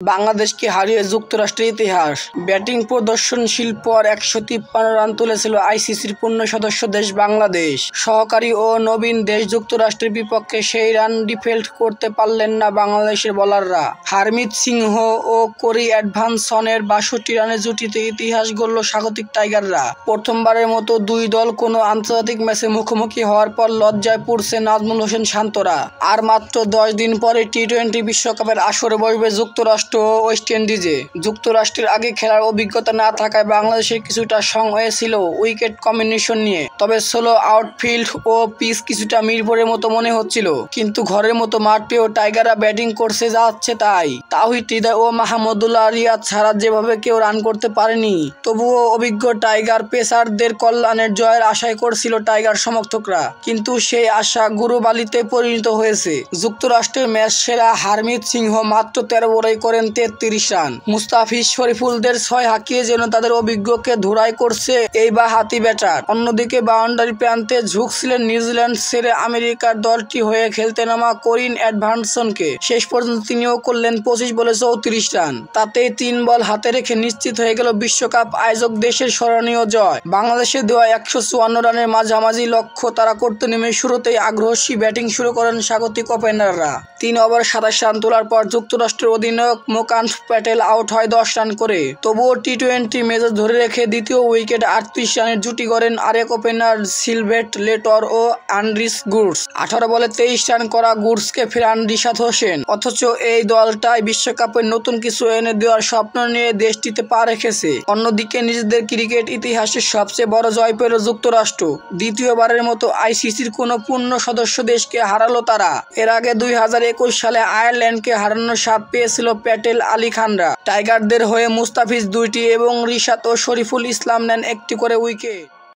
বাংলাদেশকে হারিয়ে যুক্তরাষ্ট্রের ইতিহাস। ব্যাটিং প্রদর্শনশীল পর ১৫৩ রান তুলেছিল আইসিসির পূর্ণ সদস্য দেশ বাংলাদেশ। সহকারী ও নবীন দেশ যুক্তরাষ্ট্রের বিপক্ষে সেই রান ডিফেন্ড করতে পারলেন না বাংলাদেশের বোলাররা। হারমিত সিংহ ও কোরি এডভানসনের ৬২ রানের জুটিতে ইতিহাস গড়ল স্বাগতিক টাইগাররা। প্রথমবারের মতো দুই দল কোনো আন্তর্জাতিক ম্যাচে মুখোমুখি হওয়ার পর লজ্জায় পড়ছে নাজমুল হোসেন শান্তরা। আর মাত্র ১০ দিন পরে টি-২০ বিশ্বকাপের আসরে বসবে যুক্তরাষ্ট্র ও ওয়েস্ট ইন্ডিজে। যুক্তরাষ্ট্রের আগে খেলার অভিজ্ঞতা না থাকায় বাংলাদেশের কিছুটা সংশয় ছিল উইকেট কম্বিনেশন নিয়ে। তবে স্লো আউটফিল্ড ও পিচ কিছুটা মিরপুরের মতো মনে হচ্ছিল। কিন্তু ঘরের মতো মাঠ পেয়েও টাইগাররা ব্যাটিং করছে যাচ্ছে তাই। তাওহিদ হৃদয় ও মাহমুদুল্লাহ রিয়াদ ছাড়া যেভাবে কেউ রান করতে পারেনি। তবুও অভিজ্ঞ টাইগার পেসারদের কল্যাণের জয়ের আশায় করছিল টাইগার সমর্থকরা। কিন্তু সেই আশা গুরুবালিতে পরিণত হয়েছে। যুক্তরাষ্ট্রের ম্যাচ সেরা হারমিত সিংহ মাত্র ১৩ বলেই করেন ৩৩ রান। মুস্তাফিজ শরীফুলদের ৬ হাঁকিয়ে যেন তাদের অভিজ্ঞকে ধুলাই করছে এই বাঁহাতি ব্যাটার। অন্যদিকে বাউন্ডারি প্রান্তে ঝুঁকছিলেন নিউজিল্যান্ড ছেড়ে আমেরিকার দলটি হয়ে খেলতে নামা কোরিন এডভানসনকে। শেষ পর্যন্ত তিনিও করলেন ২৫ বলে ৩৪ রান। তাতেই ৩ বল হাতে রেখে নিশ্চিত হয়ে গেল বিশ্বকাপ আয়োজক দেশের স্মরণীয় জয়। বাংলাদেশে দেওয়া ১৫৪ রানের মাঝামাঝি লক্ষ্য তারা করতে নেমে শুরুতেই আগ্রাসী ব্যাটিং শুরু করেন স্বাগতিক ওপেনাররা। ৩ ওভারে ২৭ রান তোলার পর যুক্তরাষ্ট্রের অধিনায়ক মোকান্ত প্যাটেল আউট হয় ১০ রান করে। তবুও টি-২০ মেজাজ ধরে রেখে দ্বিতীয় উইকেটে ৩৮ রানের জুটি গড়েন আরেক ওপেনার সিলভেস্ট্র লেটর ও অ্যান্ড্রিস গুডস। ১৮ বলে ২৩ রান করা গুডসকে ফেরান রিশাদ হোসেন। অথচ এই দলটাই বিশ্বকাপের নতুন কিছু এনে দেওয়ার স্বপ্ন নিয়ে দেশটিতে পা রেখেছে। অন্যদিকে নিজেদের ক্রিকেট ইতিহাসের সবচেয়ে বড় জয় পেল যুক্তরাষ্ট্র। দ্বিতীয়বারের মতো আইসিসির কোনো পূর্ণ সদস্য দেশকে হারালো তারা। এর আগে ২০২১ সালে আয়ারল্যান্ডকে হারানোর স্বাদ পেয়েছিল প্যাটেল আলী খানরা। টাইগারদের হয়ে মুস্তাফিজ ২টি এবং রিশাদ ও শরীফুল ইসলাম নেন ১টি করে উইকেট।